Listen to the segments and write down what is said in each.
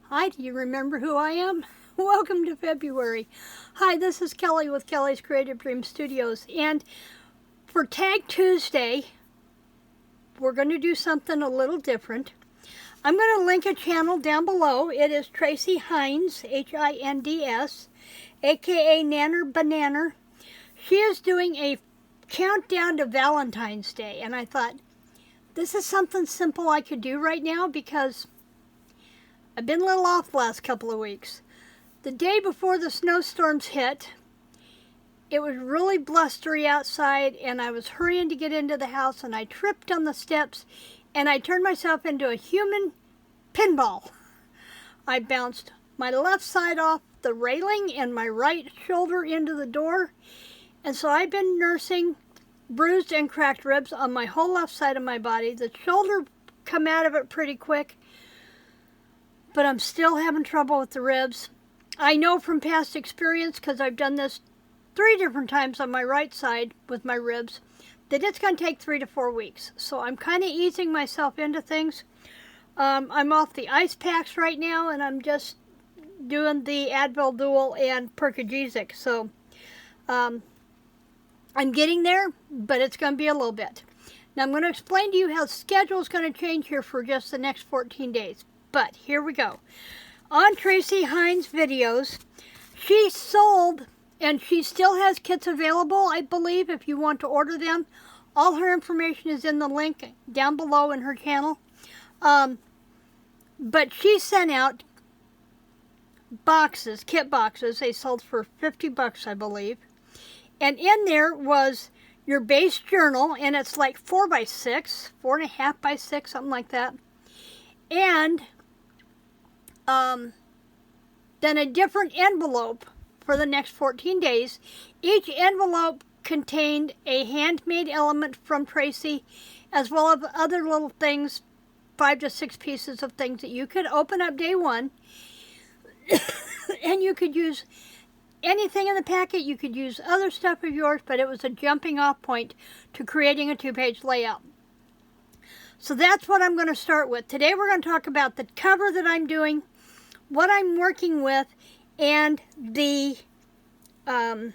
Hi, do you remember who I am? Welcome to February. Hi, this is Kelly with Kelly's Creative Dream Studios. And for Tag Tuesday, we're going to do something a little different. I'm going to link a channel down below. It is Tracie Hinds, H-I-N-D-S, aka Nanner BaNanner. She is doing a countdown to Valentine's Day. And I thought, this is something simple I could do right now because I've been a little off the last couple of weeks. The day before the snowstorms hit, it was really blustery outside and I was hurrying to get into the house and I tripped on the steps and I turned myself into a human pinball. I bounced my left side off the railing and my right shoulder into the door. And so I've been nursing bruised and cracked ribs on my whole left side of my body. The shoulder come out of it pretty quick, but I'm still having trouble with the ribs. I know from past experience, because I've done this 3 different times on my right side with my ribs, that it's going to take 3 to 4 weeks. So I'm kind of easing myself into things. I'm off the ice packs right now, and I'm just doing the Advil Dual and Percogesic. So I'm getting there, but it's going to be a little bit. Now I'm going to explain to you how the schedule is going to change here for just the next 14 days. But here we go. On Tracie Hinds' videos, she sold, and she still has kits available, I believe, if you want to order them. All her information is in the link down below in her channel. But she sent out boxes, kit boxes. They sold for 50 bucks, I believe. And in there was your base journal, and it's like 4x6, 4.5 by 6, something like that. And then a different envelope for the next 14 days. Each envelope contained a handmade element from Tracie, as well as other little things, 5 to 6 pieces of things that you could open up day one. And you could use anything in the packet. You could use other stuff of yours, but it was a jumping off point to creating a 2-page layout. So that's what I'm going to start with. Today we're going to talk about the cover that I'm doing, what I'm working with, and the, I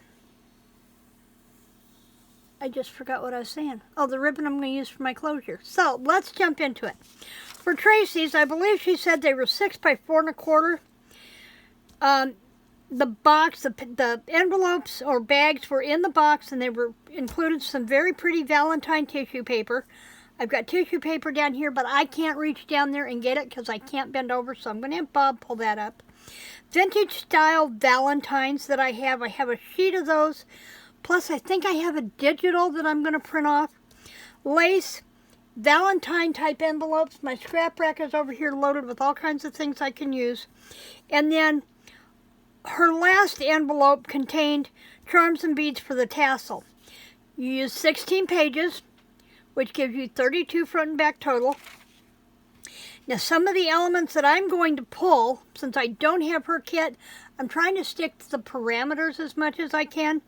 just forgot what I was saying. Oh, the ribbon I'm going to use for my closure. So let's jump into it. For Tracie's, I believe she said they were 6 by 4.25. The box, the envelopes or bags were in the box, and they were included some very pretty Valentine tissue paper. I've got tissue paper down here, but I can't reach down there and get it because I can't bend over, so I'm going to have Bob pull that up. Vintage style Valentines that I have a sheet of those, plus I think I have a digital that I'm going to print off. Lace, Valentine type envelopes. My scrap rack is over here loaded with all kinds of things I can use. And then her last envelope contained charms and beads for the tassel. You use 16 pages, which gives you 32 front and back total. Now some of the elements that I'm going to pull, since I don't have her kit, I'm trying to stick to the parameters as much as I can.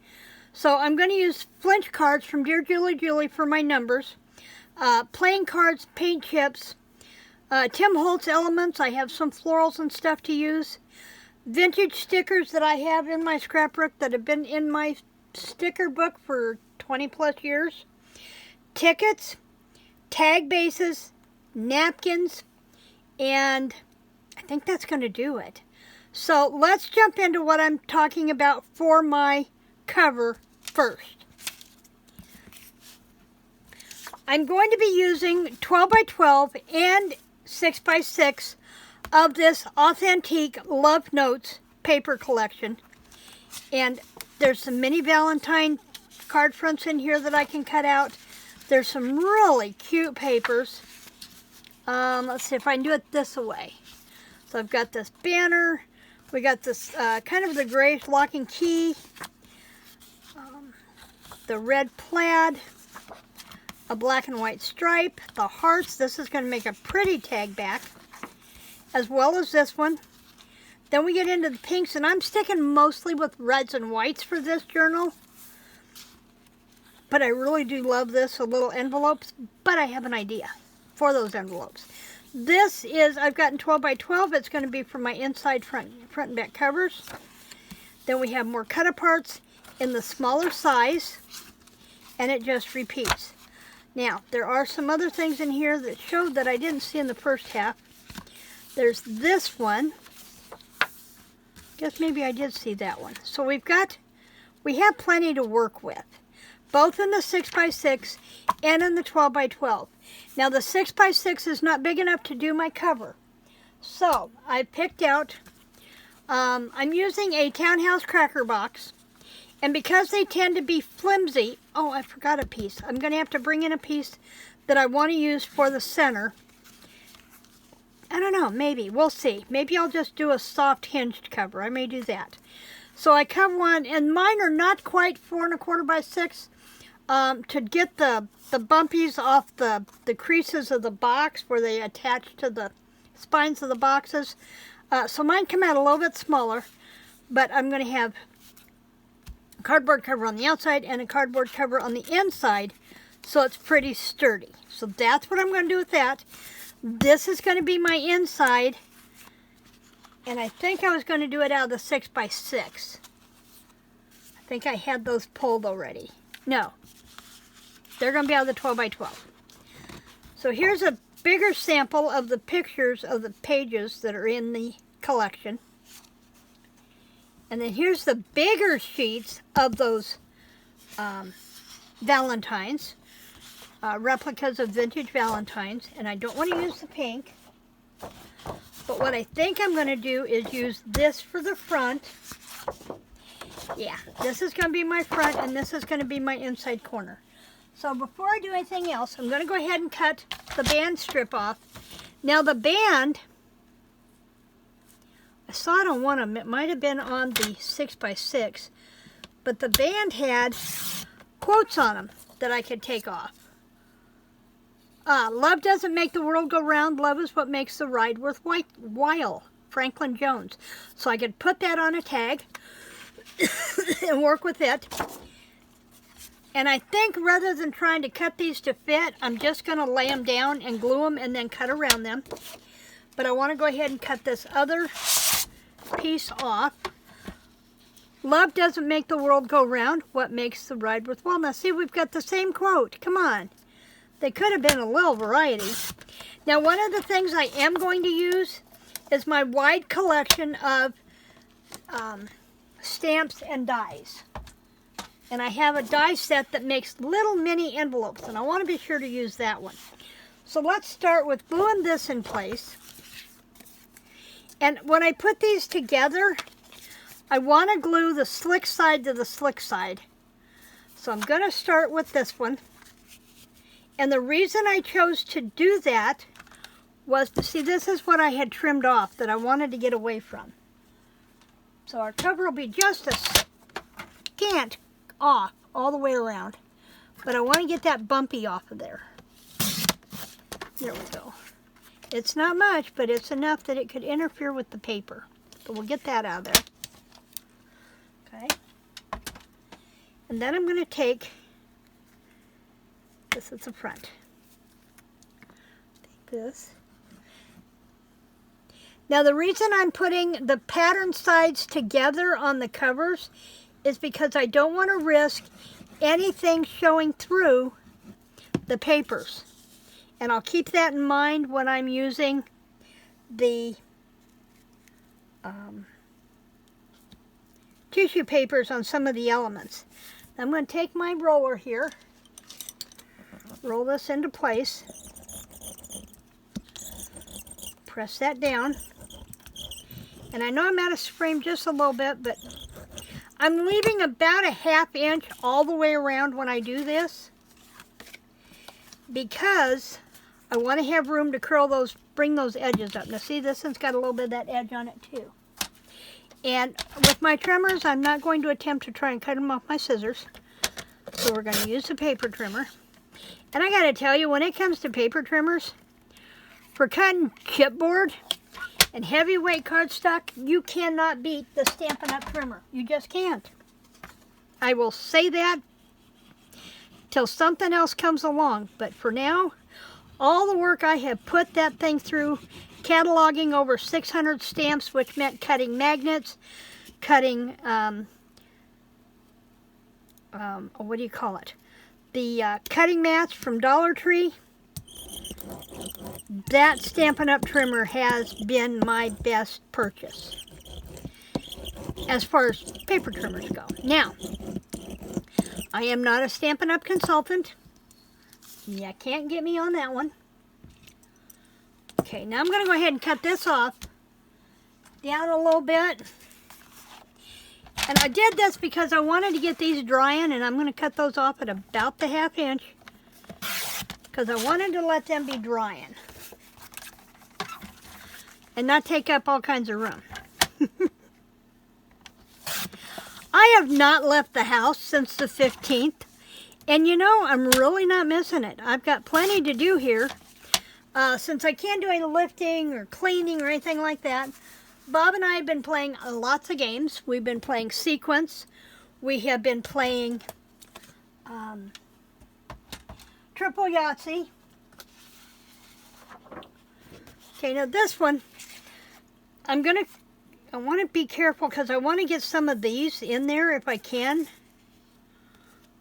So I'm going to use flinch cards from Dear Julie Julie for my numbers. Playing cards, paint chips, Tim Holtz elements. I have some florals and stuff to use. Vintage stickers that I have in my scrapbook that have been in my sticker book for 20 plus years. Tickets, tag bases, napkins, and I think that's going to do it. So let's jump into what I'm talking about for my cover first. I'm going to be using 12 by 12 and 6 by 6 of this authentic Love Notes paper collection. And there's some mini Valentine card fronts in here that I can cut out. There's some really cute papers. Let's see if I can do it this way. So I've got this banner. We got this kind of the grayish lock and key. The red plaid. A black and white stripe. The hearts. This is going to make a pretty tag back, as well as this one. Then we get into the pinks, and I'm sticking mostly with reds and whites for this journal. But I really do love this, the little envelopes, but I have an idea for those envelopes. this is, I've gotten 12 by 12. It's going to be for my inside front and back covers. Then we have more cut-aparts in the smaller size, and it just repeats. Now, there are some other things in here that showed that I didn't see in the first half. There's this one. Guess maybe I did see that one. So we have plenty to work with, both in the 6 by 6 and in the 12 by 12. Now the 6 by 6 is not big enough to do my cover. So I picked out, I'm using a Townhouse cracker box. And because they tend to be flimsy, oh, I forgot a piece. I'm going to have to bring in a piece that I want to use for the center. I don't know, maybe. We'll see. Maybe I'll just do a soft hinged cover. I may do that. So I cut one, and mine are not quite 4 1/4 by 6 to get the bumpies off the creases of the box where they attach to the spines of the boxes. So mine come out a little bit smaller, but I'm going to have a cardboard cover on the outside and a cardboard cover on the inside, so it's pretty sturdy. So that's what I'm going to do with that. This is going to be my inside, and I think I was going to do it out of the 6 by 6. I think I had those pulled already. No, they're going to be out of the 12 by 12. So here's a bigger sample of the pictures of the pages that are in the collection. And then here's the bigger sheets of those Valentines. Replicas of vintage Valentines, and I don't want to use the pink, but what I think I'm going to do is use this for the front. Yeah, this is going to be my front, and this is going to be my inside corner. So before I do anything else, I'm going to go ahead and cut the band strip off. Now the band, I saw it on one of them. It might have been on the 6 by 6, but the band had quotes on them that I could take off. Love doesn't make the world go round. Love is what makes the ride worthwhile. Franklin Jones. So I could put that on a tag and work with it. And I think rather than trying to cut these to fit, I'm just going to lay them down and glue them and then cut around them. But I want to go ahead and cut this other piece off. Love doesn't make the world go round. What makes the ride worthwhile? Now see, we've got the same quote. Come on. They could have been a little variety. Now, one of the things I am going to use is my wide collection of stamps and dies. And I have a die set that makes little mini envelopes, and I want to be sure to use that one. So let's start with gluing this in place. And when I put these together, I want to glue the slick side to the slick side. So I'm going to start with this one. And the reason I chose to do that was to see, this is what I had trimmed off that I wanted to get away from. So our cover will be just a scant off all the way around. But I want to get that bumpy off of there. There we go. It's not much, but it's enough that it could interfere with the paper. But we'll get that out of there. Okay. And then I'm going to take, this is the front. Take this. Now the reason I'm putting the pattern sides together on the covers is because I don't want to risk anything showing through the papers. And I'll keep that in mind when I'm using the tissue papers on some of the elements. I'm going to take my roller here, roll this into place, press that down, and I know I'm out of frame just a little bit, but I'm leaving about a ½ inch all the way around when I do this, because I want to have room to curl those, bring those edges up. Now see, this one's got a little bit of that edge on it too. And with my trimmers, I'm not going to attempt to try and cut them off my scissors. So we're going to use the paper trimmer. And I got to tell you, when it comes to paper trimmers, for cutting chipboard and heavyweight cardstock, you cannot beat the Stampin' Up! Trimmer. You just can't. I will say that till something else comes along. But for now, all the work I have put that thing through, cataloging over 600 stamps, which meant cutting magnets, cutting, what do you call it? The cutting mats from Dollar Tree. That Stampin' Up! Trimmer has been my best purchase as far as paper trimmers go. Now, I am not a Stampin' Up! Consultant. You can't get me on that one. Okay, now I'm going to go ahead and cut this off down a little bit. And I did this because I wanted to get these drying, and I'm going to cut those off at about the 1/2 inch because I wanted to let them be drying and not take up all kinds of room. I have not left the house since the 15th, and you know, I'm really not missing it. I've got plenty to do here. Since I can't do any lifting or cleaning or anything like that, Bob and I have been playing lots of games. We've been playing Sequence. We have been playing Triple Yahtzee. Okay, now this one, I want to be careful because I want to get some of these in there if I can.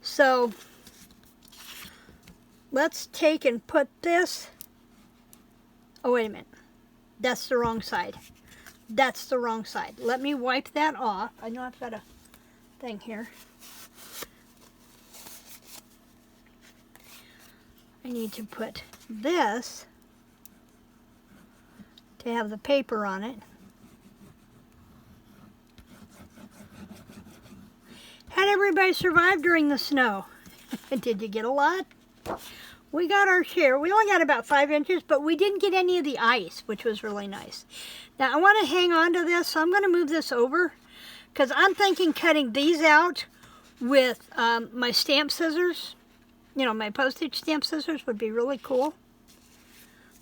So, let's take and put this. Oh, wait a minute. That's the wrong side. That's the wrong side. Let me wipe that off. I know I've got a thing here. I need to put this to have the paper on it. How'd everybody survive during the snow? Did you get a lot? We got our share. We only got about 5 inches, but we didn't get any of the ice, which was really nice. Now, I want to hang on to this, so I'm going to move this over because I'm thinking cutting these out with my stamp scissors. You know, my postage stamp scissors would be really cool.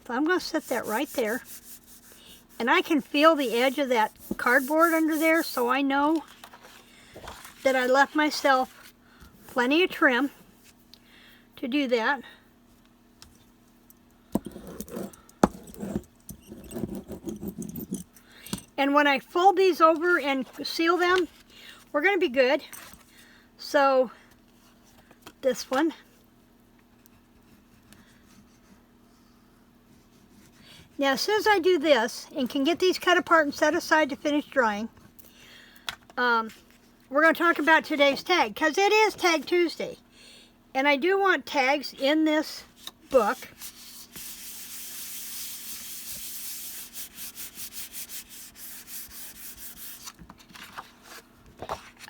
So I'm going to set that right there. And I can feel the edge of that cardboard under there, so I know that I left myself plenty of trim to do that. And when I fold these over and seal them, we're going to be good. So, this one. Now, as soon as I do this and can get these cut apart and set aside to finish drying, we're going to talk about today's tag, because it is Tag Tuesday. And I do want tags in this book.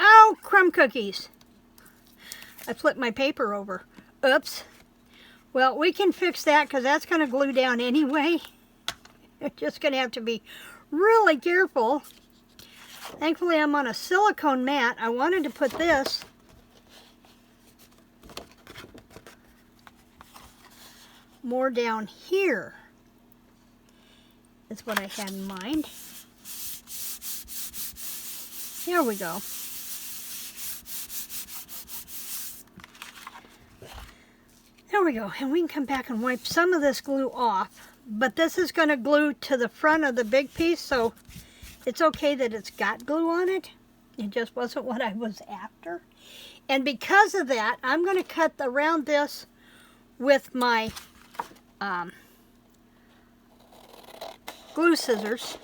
Oh, crumb cookies. I flipped my paper over. Oops. Well, we can fix that because that's going to glue down anyway. You're just going to have to be really careful. Thankfully, I'm on a silicone mat. I wanted to put this more down here. That's what I had in mind. There we go. There we go, and we can come back and wipe some of this glue off, but this is going to glue to the front of the big piece, so it's okay that it's got glue on it. It just wasn't what I was after. And because of that, I'm going to cut around this with my glue scissors.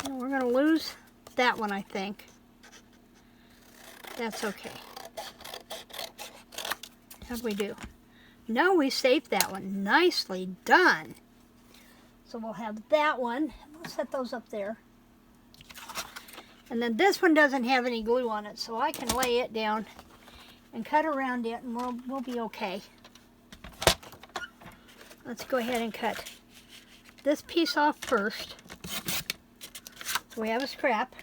We're going to lose that one, I think. That's okay. How'd we do? No, we saved that one. Nicely done. So we'll have that one. We'll set those up there. And then this one doesn't have any glue on it, so I can lay it down and cut around it, and we'll be okay. Let's go ahead and cut this piece off first. So we have a scrap,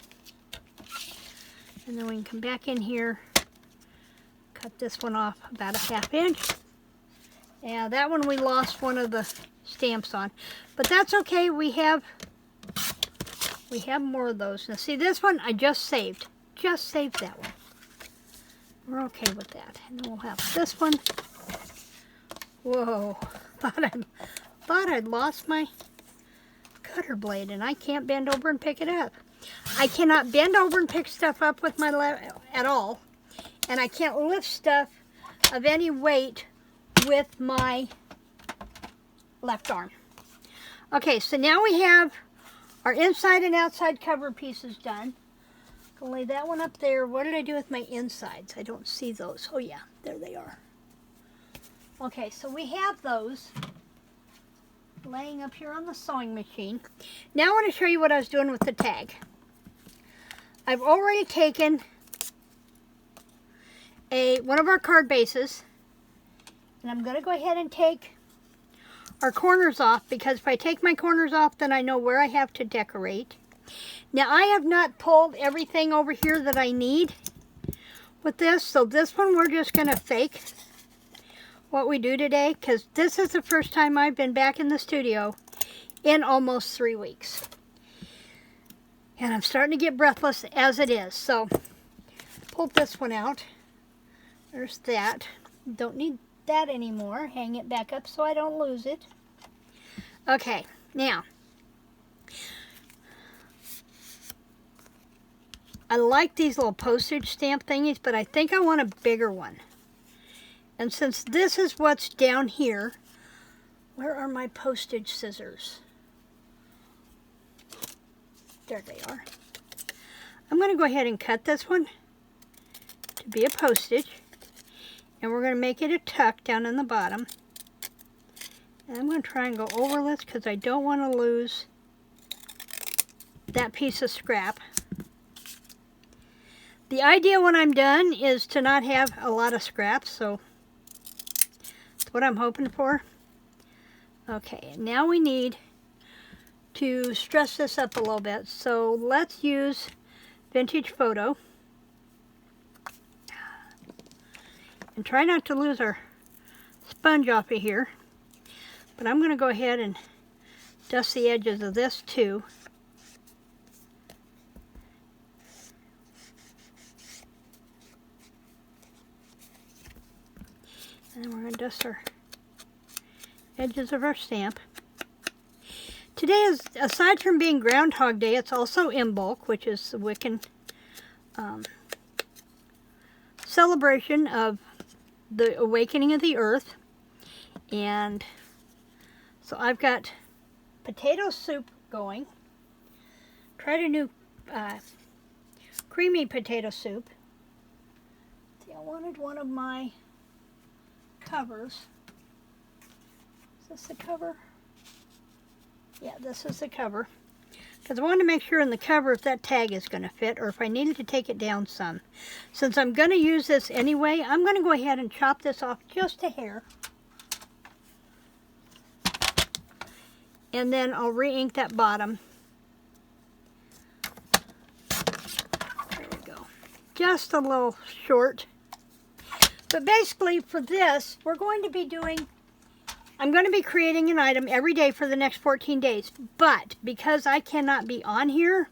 and then we can come back in here, cut this one off about a 1/2 inch. Yeah, that one we lost one of the stamps on, but that's okay. We have We have more of those. Now see, this one I just saved. Just saved that one. We're okay with that. And then we'll have this one. Whoa. Thought I'd lost my cutter blade, and I can't bend over and pick it up. I cannot bend over and pick stuff up with my left at all. And I can't lift stuff of any weight with my left arm. Okay, so now we have our inside and outside cover pieces done. I'll lay that one up there. What did I do with my insides? I don't see those. Oh yeah, there they are. Okay, so we have those laying up here on the sewing machine. Now I want to show you what I was doing with the tag. I've already taken one of our card bases, and I'm going to go ahead and take our corners off, because if I take my corners off, then I know where I have to decorate. Now I have not pulled everything over here that I need with this, so this one we're just going to fake what we do today, because this is the first time I've been back in the studio in almost 3 weeks. And I'm starting to get breathless as it is. So, pull this one out. There's that. Don't need that anymore. Hang it back up so I don't lose it. Okay, now, I like these little postage stamp thingies, but I think I want a bigger one. And since this is what's down here, where are my postage scissors? There they are. I'm going to go ahead and cut this one to be a postage. And we're going to make it a tuck down in the bottom. And I'm going to try and go over this because I don't want to lose that piece of scrap. The idea when I'm done is to not have a lot of scraps, so that's what I'm hoping for. Okay, and now we need to stress this up a little bit. So let's use Vintage Photo. And try not to lose our sponge off of here. But I'm going to go ahead and dust the edges of this too. And then we're going to dust our edges of our stamp. Today is, aside from being Groundhog Day, it's also Imbolc, which is the Wiccan celebration of the awakening of the earth. And so I've got potato soup going. Tried a new creamy potato soup. See, I wanted one of my covers. Is this the cover? Yeah, this is the cover. Because I wanted to make sure in the cover if that tag is going to fit, or if I needed to take it down some. Since I'm going to use this anyway, I'm going to go ahead and chop this off just a hair. And then I'll re-ink that bottom. There we go. Just a little short. But basically for this, we're going to be doing, I'm going to be creating an item every day for the next 14 days. But because I cannot be on here,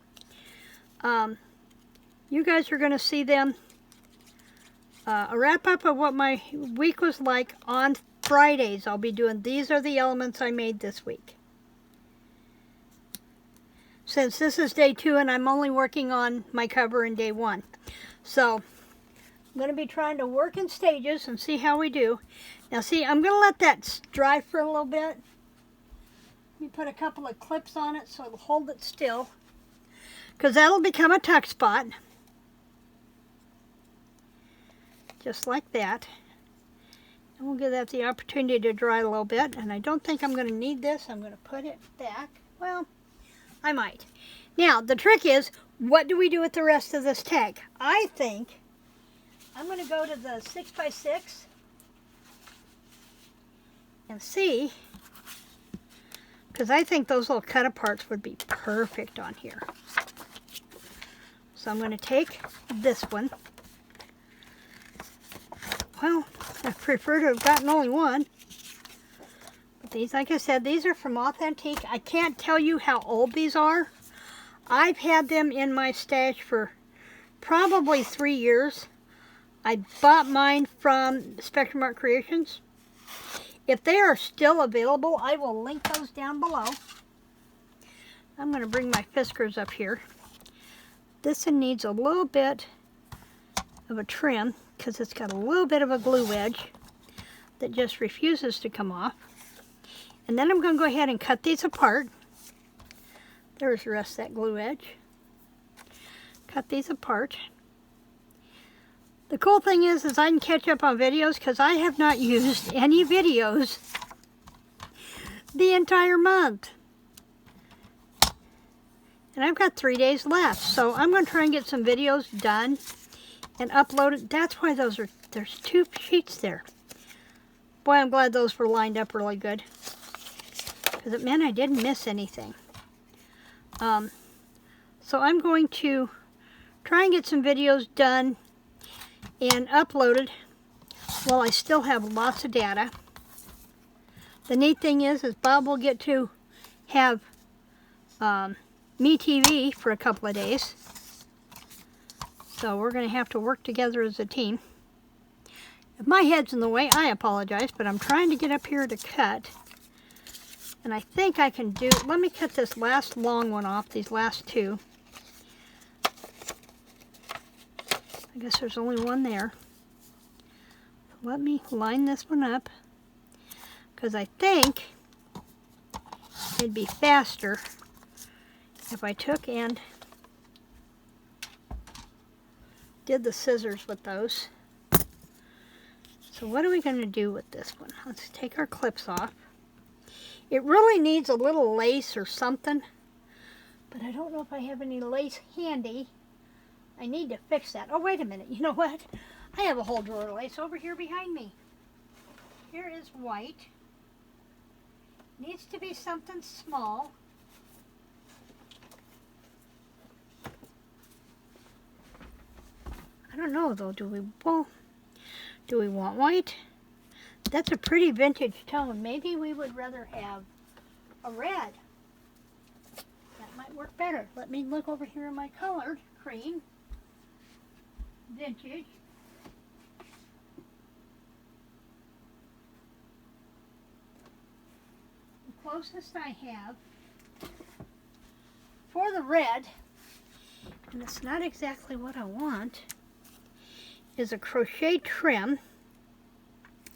you guys are going to see them, a wrap-up of what my week was like on Fridays. I'll be doing, these are the elements I made this week. Since this is day 2 and I'm only working on my cover in day 1. So, I'm going to be trying to work in stages and see how we do. Now see, I'm going to let that dry for a little bit. Let me put a couple of clips on it so it'll hold it still. Because that'll become a tuck spot. Just like that. And we'll give that the opportunity to dry a little bit. And I don't think I'm going to need this. I'm going to put it back. Well, I might. Now, the trick is, what do we do with the rest of this tag? I think I'm going to go to the 6x6 and see, because I think those little cut aparts would be perfect on here. So I'm going to take this one. Well, I prefer to have gotten only one. But these, like I said, these are from Authentique. I can't tell you how old these are. I've had them in my stash for probably 3 years. I bought mine from Spectrum Art Creations. If they are still available, I will link those down below. I'm going to bring my Fiskars up here. This one needs a little bit of a trim because it's got a little bit of a glue edge that just refuses to come off. And then I'm going to go ahead and cut these apart. There's the rest of that glue edge. Cut these apart. The cool thing is I can catch up on videos because I have not used any videos the entire month. And I've got 3 days left, so I'm going to try and get some videos done and upload it. That's why there's 2 sheets there. Boy, I'm glad those were lined up really good, because it meant I didn't miss anything. So I'm going to try and get some videos done and uploaded while I still have lots of data. The neat thing is Bob will get to have me TV for a couple of days. So we're going to have to work together as a team. If my head's in the way, I apologize, but I'm trying to get up here to cut. And I think I can do, let me cut this last long one off, these last 2. I guess there's only one there. So let me line this one up, because I think it'd be faster if I took and did the scissors with those. So what are we going to do with this one? Let's take our clips off. It really needs a little lace or something, but I don't know if I have any lace handy. I need to fix that. Oh, wait a minute. You know what? I have a whole drawer of lace over here behind me. Here is white. Needs to be something small. I don't know though. Do we want white? That's a pretty vintage tone. Maybe we would rather have a red. That might work better. Let me look over here in my colored cream. Vintage. The closest I have for the red, and it's not exactly what I want, is a crochet trim.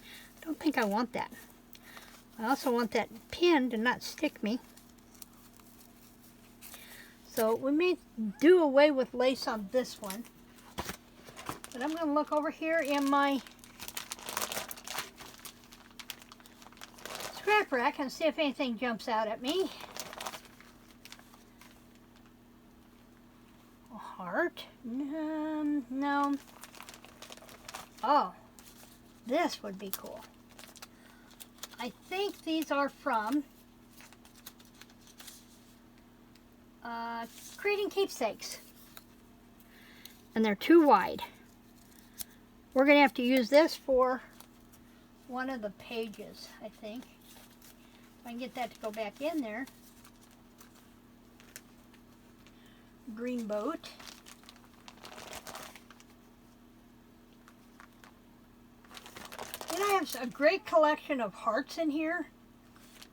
I don't think I want that. I also want that pin to not stick me. So we may do away with lace on this one. But I'm going to look over here in my scrap rack and see if anything jumps out at me. A heart? No. Oh, this would be cool. I think these are from Creating Keepsakes. And they're too wide. We're going to have to use this for one of the pages, I think. If I can get that to go back in there. Green boat. And I have a great collection of hearts in here.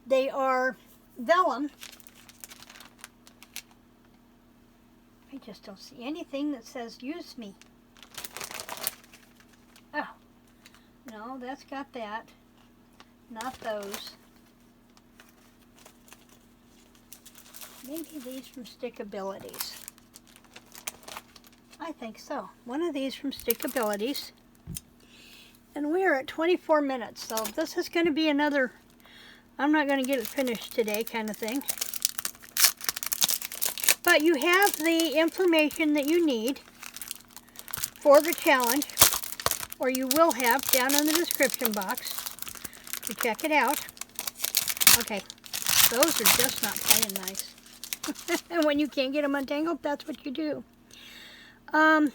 They are vellum. I just don't see anything that says use me. Oh, no, that's got that. Not those. Maybe these from Stickabilities. I think so. One of these from Stickabilities. And we are at 24 minutes, so this is going to be another, I'm not going to get it finished today kind of thing. But you have the information that you need for the challenge, or you will have down in the description box to check it out. Okay, those are just not playing nice. And when you can't get them untangled, that's what you do. I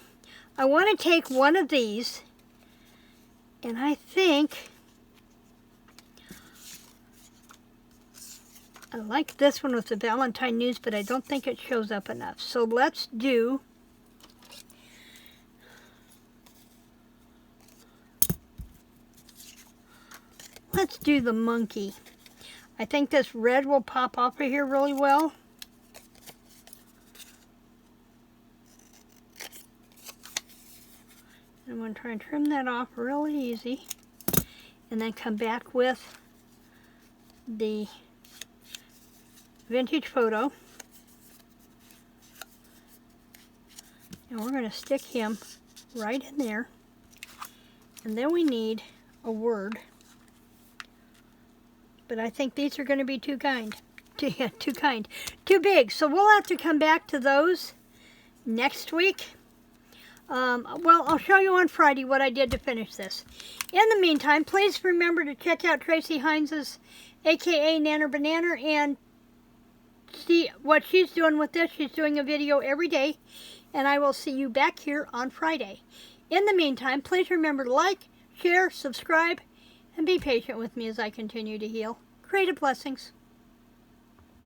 want to take one of these, and I think I like this one with the Valentine news, but I don't think it shows up enough. So let's do the monkey. I think this red will pop off of here really well. I'm going to try and trim that off really easy. And then come back with the vintage photo. And we're going to stick him right in there. And then we need a word. But I think these are going to be too big. So we'll have to come back to those next week. Well, I'll show you on Friday what I did to finish this. In the meantime, please remember to check out Tracie Hinds's, aka Nanner BaNanner, and see what she's doing with this. She's doing a video every day, and I will see you back here on Friday. In the meantime, please remember to like, share, subscribe, and be patient with me as I continue to heal. Creative blessings.